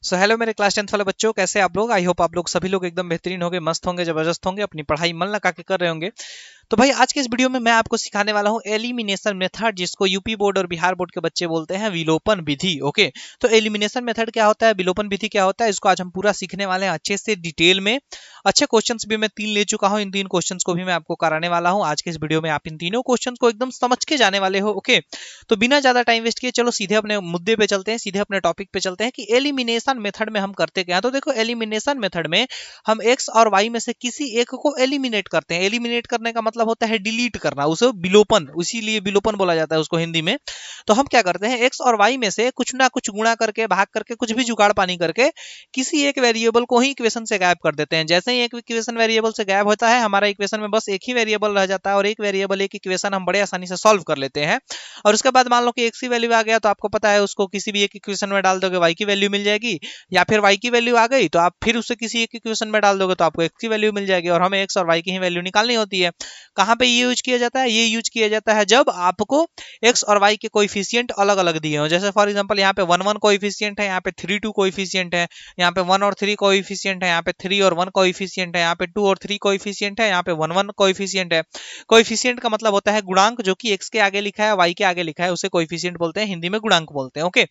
So hello मेरे class 10th वाले बच्चों, कैसे आप लोग। आई होप आप लोग सभी लोग एकदम बेहतरीन होंगे, मस्त होंगे, जबरदस्त होंगे, अपनी पढ़ाई मन लगा के कर रहे होंगे। तो भाई आज के इस वीडियो में मैं आपको सिखाने वाला हूँ एलिमिनेशन मेथड, जिसको यूपी बोर्ड और बिहार बोर्ड के बच्चे बोलते हैं विलोपन विधि। ओके, तो एलिमिनेशन मेथड क्या होता है, विलोपन विधि क्या होता है, इसको आज हम पूरा सीखने वाले हैं अच्छे से डिटेल में। अच्छे क्वेश्चंस भी मैं 3 ले चुका हूँ, इन 3 क्वेश्चंस को भी मैं आपको कराने वाला हूँ आज के इस वीडियो में। आप इन तीनों क्वेश्चंस को एकदम समझ के जाने वाले हो। ओके, तो बिना ज्यादा टाइम वेस्ट किए चलो सीधे अपने मुद्दे पे चलते हैं, सीधे अपने टॉपिक पे चलते हैं कि एलिमिनेशन मेथड में हम करते क्या हैं। तो देखो, एलिमिनेशन मेथड में हम एक्स और वाई में से किसी एक को एलिमिनेट करते हैं। एलिमिनेट करने का मतलब होता है डिलीट करना, उसे विलोपन, इसीलिए विलोपन बोला जाता है उसको हिंदी में। तो हम क्या करते हैं, एक्स और वाई में से कुछ ना कुछ गुणा करके, भाग करके, कुछ भी जुगाड़ पानी करके किसी एक वेरिएबल को ही इक्वेशन से गायब कर देते हैं। जैसे ही एक इक्वेशन वेरिएबल से गायब होता है, हमारा इक्वेशन में बस एक ही वेरिएबल रह जाता है, और एक वेरिएबल एक इक्वेशन हम बड़े आसानी से सॉल्व कर लेते हैं। और उसके बाद मान लो कि एक्स की वैल्यू आ गया, तो आपको पता है उसको किसी भी एक इक्वेशन में डाल दोगे वाई की वैल्यू मिल जाएगी, या फिर वाई की वैल्यू आ गई तो आप फिर उसे किसी एक इक्वेशन में डाल दोगे तो आपको एक्स की वैल्यू मिल जाएगी। और हमें एक्स और वाई की ही वैल्यू निकालनी होती है। कहाँ पे ये यूज किया जाता है, ये यूज किया जाता है जब आपको एक्स और वाई के कोएफिशिएंट अलग अलग दिए हो। जैसे फॉर एग्जांपल यहाँ पे 1 1 कोएफिशिएंट है, यहाँ पे 3 2 कोएफिशिएंट है, यहाँ पे 1 और 3 कोएफिशिएंट है, यहाँ पे 3 और 1 कोएफिशिएंट है, यहाँ पे 2 और 3 कोएफिशिएंट है, यहाँ पे 1 1 कोएफिशिएंट है। कोएफिशिएंट का मतलब होता है गुणांक, जो कि एक्स के आगे लिखा है, वाई के आगे लिखा है, उसे कोएफिशिएंट बोलते हैं, हिंदी में गुणांक बोलते हैं। ओके,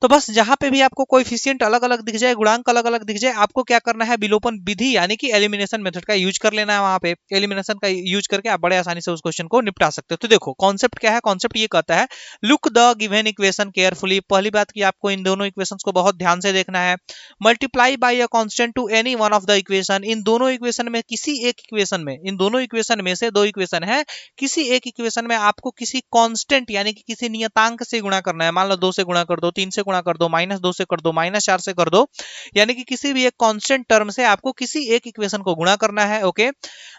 तो बस जहां पे भी आपको कोएफिशिएंट अलग अलग दिख जाए, गुणांक अलग अलग दिख जाए, आपको क्या करना है, विलोपन विधि यानी कि एलिमिनेशन मेथड का यूज कर लेना है। वहां पे एलिमिनेशन का यूज करके आप बड़े आसानी से उस क्वेश्चन को निपटा सकते हो। तो देखो कॉन्सेप्ट क्या है, कॉन्सेप्ट ये कहता है, look the given equation carefully. पहली बात की आपको इन दोनों इक्वेशंस को बहुत ध्यान से देखना है। Multiply by a constant to any one of the equation. इन दोनों इक्वेशन में किसी एक इक्वेशन में, इन दोनों इक्वेशन में से दो इक्वेशन है, किसी एक इक्वेशन में आपको किसी कांस्टेंट यानी कि किसी नियतांक से गुणा करना है। मान लो 2 से गुणा कर दो, 3 से गुणा कर दो, -2 से कर दो, -4 से कर दो, यानी कि किसी भी एक कांस्टेंट टर्म से आपको किसी एक इक्वेशन को गुणा करना है। ओके,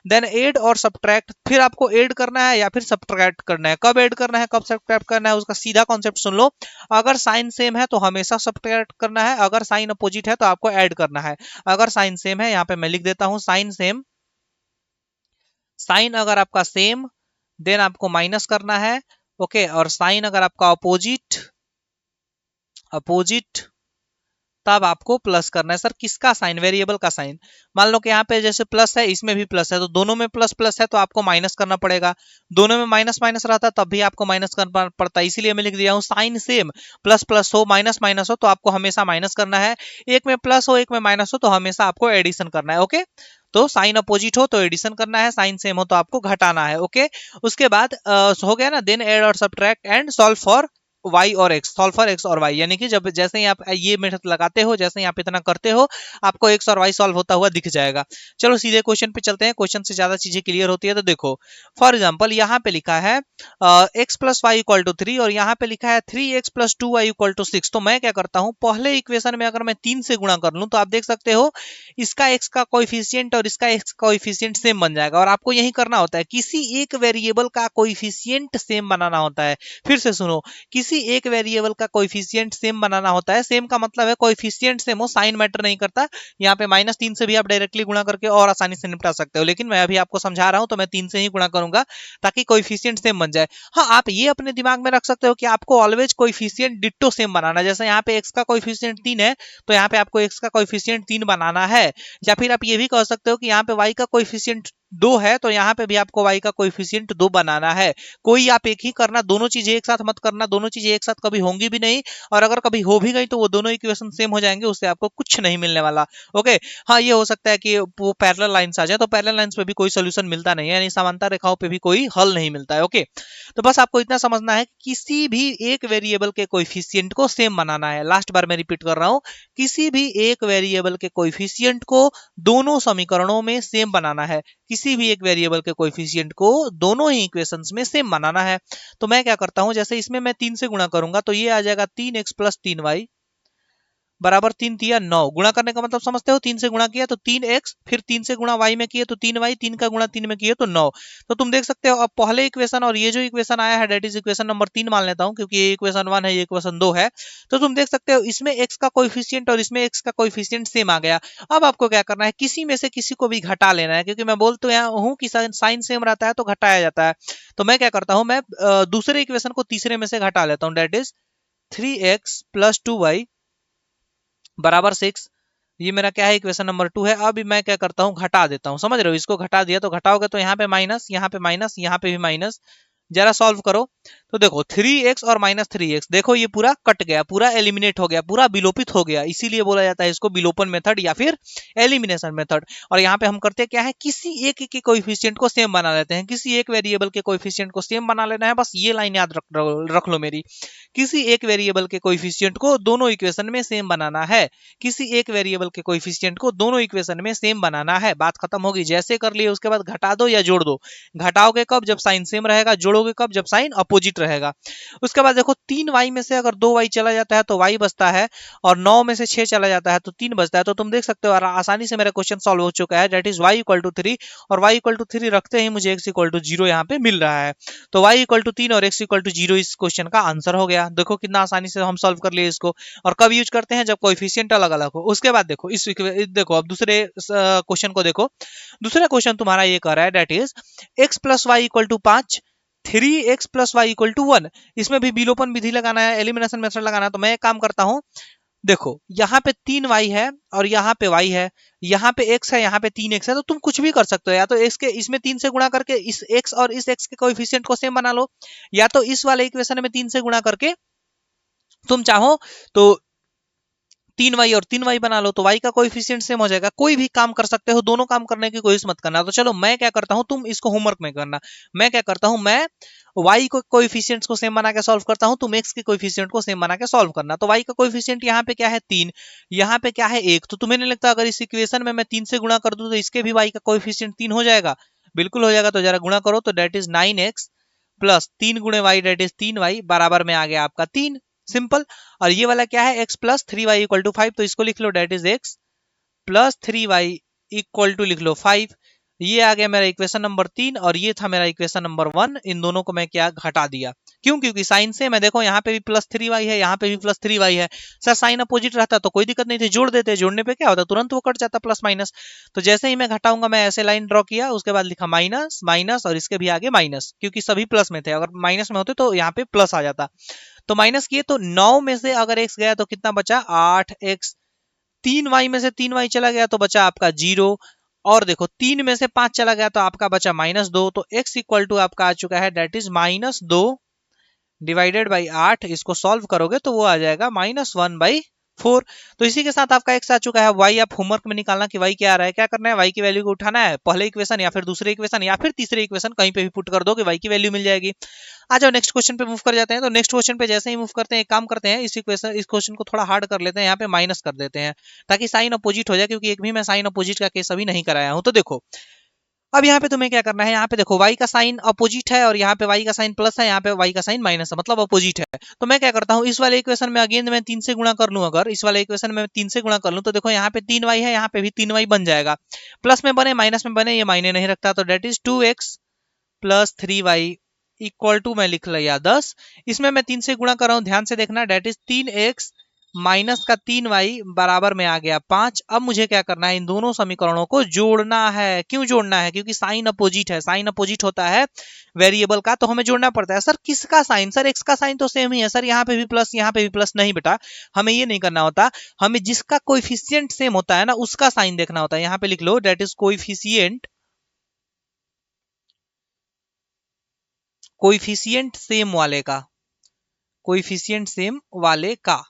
देन ऐड और सब्ट्रैक्ट, फिर आपको ऐड करना है या फिर सब्ट्रैक्ट करना है। कब ऐड करना है, कब सब्ट्रैक्ट करना है, उसका सीधा कॉन्सेप्ट सुन लो। अगर साइन सेम है तो हमेशा सब्ट्रैक्ट करना है, अगर साइन अपोजिट है तो आपको ऐड करना है। अगर साइन सेम है, यहाँ पे मैं लिख देता हूं साइन सेम, साइन अगर आपका सेम देन आपको माइनस करना है। ओके, और साइन अगर आपका अपोजिट, अपोजिट तब आपको प्लस करना है। सर किसका साइन, वेरिएबल का साइन। मान लो कि यहाँ पे जैसे प्लस है, इसमें भी प्लस है, तो दोनों में प्लस प्लस है तो आपको माइनस करना पड़ेगा। दोनों में माइनस माइनस रहता तब भी आपको माइनस करना पड़ता है, इसीलिए मैं लिख दिया हूँ साइन सेम, प्लस प्लस हो माइनस माइनस हो तो आपको हमेशा माइनस करना है। एक में प्लस हो एक में माइनस हो तो हमेशा आपको एडिशन करना है। ओके, तो साइन अपोजिट हो तो एडिशन करना है, साइन सेम हो तो आपको घटाना है। ओके, उसके बाद हो गया ना, देन एड और subtract and solve for Y और एक्स, सॉल्व फॉर एक्स और वाई, यानी कि जब जैसे ही आप ये मेथड लगाते हो, जैसे ही आप इतना करते हो, आपको एक्स और वाई सॉल्व होता हुआ दिख जाएगा। चलो सीधे क्वेश्चन पे चलते हैं, क्वेश्चन से ज्यादा चीजें क्लियर होती है। तो देखो फॉर एग्जांपल यहाँ पे लिखा है X plus Y equal to 3, और यहाँ पे लिखा है 3x plus 2y equal to 6। तो मैं क्या करता हूँ, पहले इक्वेशन में अगर मैं 3 से गुणा कर लूं तो आप देख सकते हो इसका x का कोएफिशिएंट और इसका x का कोएफिशिएंट सेम बन जाएगा। और आपको यही करना होता है, किसी एक वेरिएबल का कोएफिशिएंट सेम बनाना होता है। फिर से सुनो, किसी एक वेरिएबल का कोएफिशिएंट सेम बनाना होता है। सेम का मतलब है कोएफिशिएंट सेम हो, साइन मैटर नहीं करता। यहाँ पे -3 से भी आप डायरेक्टली गुणा करके और आसानी से निपटा सकते हो, लेकिन मैं अभी आपको समझा रहा हूं तो मैं 3 से ही गुणा करूंगा ताकि कोएफिशिएंट सेम बन जाए। हाँ, आप ये अपने दिमाग में रख सकते हो कि आपको ऑलवेज कोएफिशिएंट डिट्टो सेम बनाना है। जैसे यहाँ पे x का कोएफिशिएंट 3 है तो यहाँ पे आपको x का कोएफिशिएंट 3 बनाना है। या फिर आप ये भी कह सकते हो कि यहाँ पे y का कोएफिशिएंट 2 है तो यहाँ पे भी आपको y का कोएफिशिएंट 2 बनाना है। कोई आप एक ही करना, दोनों चीजें एक साथ मत करना, दोनों चीजें एक साथ कभी होंगी भी नहीं, और अगर कभी हो भी गई तो वो दोनों इक्वेशन सेम हो जाएंगे, उससे आपको कुछ नहीं मिलने वाला। ओके, हाँ ये हो सकता है कि वो पैरेलल लाइंस आ जाए, तो पैरेलल लाइंस पे भी कोई सोल्यूशन मिलता नहीं है, यानी समांतर रेखाओं पे भी कोई हल नहीं मिलता है। ओके, तो बस आपको इतना समझना है कि किसी भी एक वेरिएबल के कोएफिशिएंट को सेम बनाना है। लास्ट बार मैं रिपीट कर रहा हूं, किसी भी एक वेरिएबल के कोएफिशिएंट को दोनों समीकरणों में सेम बनाना है। किसी भी एक वेरिएबल के कोएफिशिएंट को दोनों ही इक्वेशंस में सेम बनाना है। तो मैं क्या करता हूं, जैसे इसमें मैं 3 से गुणा करूंगा तो ये आ जाएगा 3x प्लस 3y बराबर 3 तिया 9। गुणा करने का मतलब समझते हो, 3 से गुणा किया तो 3x, फिर 3 से गुणा y में किए तो 3y, 3 का गुणा 3 में किए तो 9। तो तुम देख सकते हो अब पहले इक्वेशन और ये जो इक्वेशन आया है डेट इज इक्वेशन नंबर 3 मान लेता हूं, क्योंकि ये इक्वेशन 1 है, ये इक्वेशन 2 है। तो तुम देख सकते हो इसमें x का कोएफिशिएंट और इसमें x का कोएफिशिएंट सेम आ गया। अब आपको क्या करना है, किसी में से किसी को भी घटा लेना है, क्योंकि मैं बोल तो यहाँ हूं कि साइन सेम रहता है तो घटाया जाता है। तो मैं क्या करता हूं, मैं दूसरे इक्वेशन को तीसरे में से घटा लेता हूं, date is 3x plus 2y बराबर 6। ये मेरा क्या है, इक्वेशन नंबर 2 है। अब मैं क्या करता हूँ, घटा देता हूँ, समझ रहे हो, इसको घटा दिया तो घटाओगे तो यहाँ पे माइनस, यहाँ पे माइनस, यहाँ पे भी माइनस। जरा सॉल्व करो तो देखो 3x और -3x, देखो ये पूरा कट गया, पूरा एलिमिनेट हो गया, पूरा विलोपित हो गया, इसीलिए बोला जाता है इसको विलोपन मेथड या फिर एलिमिनेशन मेथड। और यहाँ पे हम करते क्या है, किसी एक के कोएफिशिएंट को सेम बना लेते हैं, किसी एक वेरिएबल के कोएफिशिएंट को सेम बना लेना है, बस ये लाइन याद रख लो मेरी। किसी एक वेरिएबल के कोएफिशिएंट को दोनों इक्वेशन में सेम बनाना है, किसी एक वेरिएबल के कोएफिशिएंट को दोनों इक्वेशन में सेम बनाना है, बात खत्म होगी। जैसे कर लिए उसके बाद घटा दो या जोड़ दो। घटाओगे कब, जब साइन सेम रहेगा, जोड़ोगे कब, जब साइन अपोजिट रहेगा। उसके बाद देखो 3y में से अगर 2y चला जाता है तो y बचता है, और 9 में से 6 चला जाता है तो 3 बचता है। तो तुम देख सकते हो आसानी से मेरा क्वेश्चन सॉल्व हो चुका है, that is y equal to 3, और y इक्वल टू 3 रखते ही मुझे x इक्वल टू 0 यहाँ पे मिल रहा है। तो y इक्वल टू 3 और x इक्वल टू 0 इस क्वेश्चन का आंसर हो गया। देखो कितना आसानी से हम सॉल्व कर लिए इसको। और कब यूज करते हैं, जब कोएफिशिएंट अलग अलग हो। उसके बाद देखो देखो अब दूसरे क्वेश्चन को देखो। दूसरा क्वेश्चन तुम्हारा ये कर रहा है, that is x plus Y equal to 5, 3x plus Y equal to 1। इसमें भी विलोपन विधि लगाना है, एलिमिनेशन मेथड लगाना है। तो मैं एक काम करता हूं, देखो यहाँ पे 3y है और यहाँ पे y है, यहाँ पे x है, यहाँ पे 3x है। तो तुम कुछ भी कर सकते हो, या तो x के इसमें 3 से गुणा करके इस x और इस x के कोएफिशिएंट को सेम बना लो, या तो इस वाले इक्वेशन में 3 से गुणा करके तुम चाहो तो 3y और 3y बना लो, तो y का कोएफिशिएंट सेम हो जाएगा। कोई भी काम कर सकते हो, दोनों काम करने की कोशिश मत करना। तो चलो मैं क्या करता हूं, तुम इसको होमवर्क में करना। मैं क्या करता हूं, मैं y को कोएफिशिएंट्स को सेम बना के सॉल्व करता हूं, तुम x के कोएफिशिएंट को सेम बना के सॉल्व करना। तो y का कोएफिशिएंट यहाँ पे क्या है 3, यहाँ पे क्या है 1। तो तुम्हें नहीं लगता अगर इस इक्वेशन में मैं 3 से गुणा कर दूं तो इसके भी y का कोएफिशिएंट 3 हो जाएगा? बिल्कुल हो जाएगा। तो जरा गुणा करो, तो दैट इज 9x प्लस 3 गुणे y, दैट इज 3y, बराबर में आ गया आपका 3। सिंपल। और ये वाला क्या है, x plus 3y equal to 5, तो इसको लिख लो, that is x plus 3y equal to लिख लो 5। ये आ गया मेरा इक्वेशन नंबर 3, और ये था मेरा इक्वेशन नंबर 1। इन दोनों को मैं क्या घटा दिया, क्यों, क्योंकि साइन से मैं देखो यहाँ पे भी प्लस 3y है, यहाँ पे भी प्लस 3y है। सर साइन अपोजिट रहता तो कोई दिक्कत नहीं थी, जोड़ देते, जोड़ने पे क्या होता, तुरंत वो कट जाता प्लस माइनस। तो जैसे ही मैं घटाऊंगा, मैं ऐसे लाइन ड्रॉ किया, उसके बाद लिखा माइनस माइनस, और इसके भी आगे माइनस, क्योंकि सभी प्लस में थे। अगर माइनस में होते तो यहाँ पे प्लस आ जाता। तो माइनस किए तो 9 में से अगर x गया तो कितना बचा, 8x। 3y में से 3y चला गया तो बचा आपका 0। और देखो 3 में से 5 चला गया तो आपका बचा -2। तो x इक्वल टू आपका आ चुका है, दैट इज -2 डिवाइडेड बाई 8। इसको सॉल्व करोगे तो वो आ जाएगा -1/4। तो इसी के साथ आपका x आ चुका है। y आप होमवर्क में निकालना कि y क्या आ रहा है, क्या करना है, y की वैल्यू को उठाना है, पहले इक्वेशन या फिर दूसरे इक्वेशन या फिर तीसरे इक्वेशन, कहीं पे भी पुट कर दो कि y की वैल्यू मिल जाएगी। आ जाओ नेक्स्ट क्वेश्चन पे मूव कर जाते हैं। तो नेक्स्ट क्वेश्चन पे जैसे ही मूव करते हैं, एक काम करते हैं, इस क्वेश्चन को थोड़ा हार्ड कर लेते हैं, यहाँ पे माइनस कर देते हैं ताकि साइन अपोजिट हो जाए, क्योंकि एक भी मैं साइन अपोजिट का केस अभी नहीं कराया हूं। तो देखो अब यहाँ पे तुम्हें क्या करना है, यहाँ पे देखो y का साइन अपोजिट है और यहाँ पे y का साइन प्लस है, यहाँ पे y का साइन माइनस है, मतलब अपोजिट है। तो मैं क्या करता हूँ, इस वाले इक्वेशन में अगेन मैं 3 से गुणा कर लूं, अगर इस वाले इक्वेशन में 3 से गुणा कर लूं तो देखो यहाँ पे 3y है, यहाँ पे भी 3y बन जाएगा। प्लस में बने माइनस में बने ये मायने नहीं रखता। तो that is 2x plus 3y equal to मैं लिख लिया 10। इसमें मैं 3 से गुणा कर रहा हूँ, ध्यान से देखना, डेट इज 3x माइनस का 3y बराबर में आ गया 5। अब मुझे क्या करना है, इन दोनों समीकरणों को जोड़ना है। क्यों जोड़ना है, क्योंकि साइन अपोजिट है, साइन अपोजिट होता है वेरिएबल का, तो हमें जोड़ना पड़ता है। सर किसका साइन, सर x का साइन तो सेम ही है सर, यहाँ पे भी प्लस यहाँ पे भी प्लस। नहीं बेटा, हमें ये नहीं करना होता, हमें जिसका कोएफिशिएंट सेम होता है ना उसका साइन देखना होता है। यहाँ पे लिख लो, that is coefficient, coefficient same वाले का, कोएफिशिएंट सेम वाले का,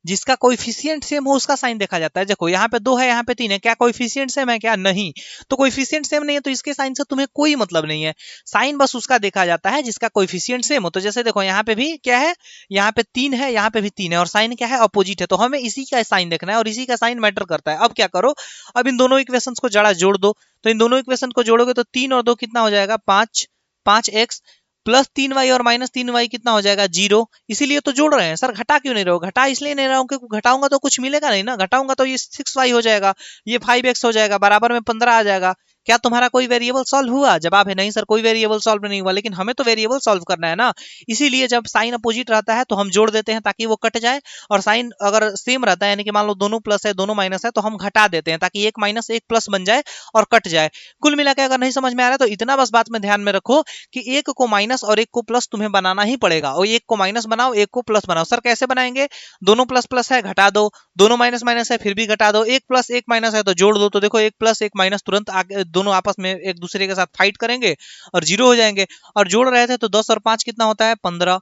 जिसका कोएफिशिएंट सेम हो उसका साइन देखा जाता है। देखो यहाँ पे 2 है, यहाँ पे 3 है, क्या कोएफिशिएंट सेम है, क्या नहीं। तो कोएफिशिएंट सेम नहीं है तो इसके साइन से तुम्हें कोई मतलब नहीं है। साइन बस उसका देखा जाता है जिसका कोएफिशिएंट सेम हो। तो जैसे देखो यहाँ पे भी क्या है, यहाँ पे 3 है, यहाँ पे भी 3 है, और साइन क्या है, अपोजिट है। तो हमें इसी का साइन देखना है और इसी का साइन मैटर करता है। अब क्या करो, अब इन दोनों इक्वेशंस को जरा जोड़ दो। तो इन दोनों इक्वेशन को जोड़ोगे तो 3 और 2 कितना हो जाएगा, 5, 5x प्लस 3y और माइनस 3y कितना हो जाएगा, 0। इसीलिए तो जोड़ रहे हैं। सर घटा क्यों नहीं रहे हो, घटा इसलिए नहीं रहा हूं क्योंकि घटाऊंगा तो कुछ मिलेगा नहीं ना, घटाऊंगा तो ये 6y हो जाएगा, ये 5x हो जाएगा, बराबर में 15 आ जाएगा। क्या तुम्हारा कोई वेरिएबल सॉल्व हुआ? जवाब है नहीं सर, कोई वेरिएबल सॉल्व नहीं हुआ, लेकिन हमें तो वेरिएबल सॉल्व करना है ना। इसीलिए जब साइन अपोजिट रहता है तो हम जोड़ देते हैं ताकि वो कट जाए, और साइन अगर सेम रहता है यानी कि मान लो दोनों प्लस है दोनों माइनस है तो हम घटा देते हैं ताकि एक माइनस एक प्लस बन जाए और कट जाए। कुल मिला के अगर नहीं समझ में आ रहा है तो इतना बस बात में ध्यान में रखो कि एक को माइनस और एक को प्लस तुम्हें बनाना ही पड़ेगा, और एक को माइनस बनाओ एक को प्लस बनाओ। सर कैसे बनाएंगे? दोनों प्लस प्लस है घटा दो, दोनों माइनस माइनस है फिर भी घटा दो, एक प्लस एक माइनस है तो जोड़ दो। तो देखो एक प्लस एक माइनस तुरंत आगे दोनों आपस में एक दूसरे के साथ फाइट करेंगे और जीरो हो जाएंगे। और जोड़ रहे थे तो 10 और 5 कितना होता है? 15।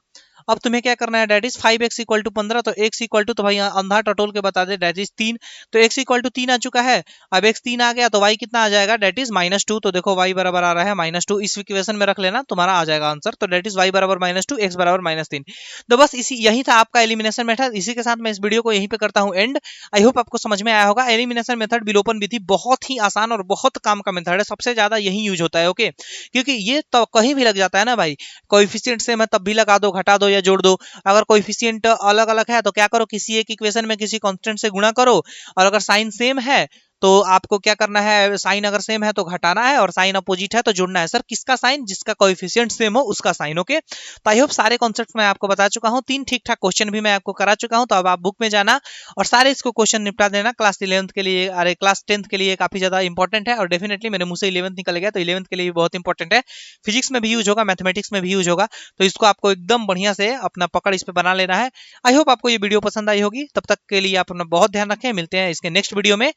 अब तुम्हें क्या करना है? Date is 5x equal to 15, तो x इक्वल टू, तो भाई अंधा टटोल के बता दे, डेट इज 3। तो x इक्वल टू 3 आ चुका है। अब x 3 आ गया तो y कितना आ जाएगा? That is -2। तो देखो y बराबर आ रहा है -2, इस इक्वेशन में रख लेना तुम्हारा आ जाएगा आंसर। तो डेट इज y बराबर -2, x बराबर -3। तो बस इसी यही था आपका एलिमिनेशन मेथड। इसी के साथ मैं इस वीडियो को यहीं पे करता हूँ एंड। आई होप आपको समझ में आया होगा। एलिमिनेशन मेथड विलोपन विधि बहुत ही आसान और बहुत काम का मेथड है, सबसे ज्यादा यही यूज होता है। ओके, क्योंकि ये तो कहीं भी लग जाता है ना भाई, कोएफिशिएंट सेम है तब भी लगा दो, घटा दो या जोड़ दो। अगर कोएफिशिएंट अलग अलग है तो क्या करो, किसी एक इक्वेशन में किसी कांस्टेंट से गुणा करो, और अगर साइन सेम है तो आपको क्या करना है, साइन अगर सेम है तो घटाना है और साइन अपोजिट है तो जोड़ना है। सर किसका साइन? जिसका कोएफिशिएंट सेम हो उसका साइन। ओके, तो आई होप सारे कॉन्सेप्ट मैं आपको बता चुका हूँ, 3 ठीक ठाक क्वेश्चन भी मैं आपको करा चुका हूँ। तो अब आप बुक में जाना और सारे इसको क्वेश्चन निपटा देना। क्लास 11th के लिए, अरे क्लास 10th के लिए काफी ज्यादा इंपॉर्टेंट है, और डेफिनेटली मेरे मुंह से 11th निकल गया तो 11th के लिए भी बहुत इंपॉर्टेंट है। फिजिक्स में भी यूज होगा, मैथमेटिक्स में भी यूज होगा, तो इसको आपको एकदम बढ़िया से अपना पकड़ इस पे बना लेना है। आई होप आपको ये वीडियो पसंद आई होगी। तब तक के लिए आप अपना बहुत ध्यान रखें, मिलते हैं इसके नेक्स्ट वीडियो में।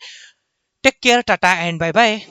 Take care, tata and bye bye.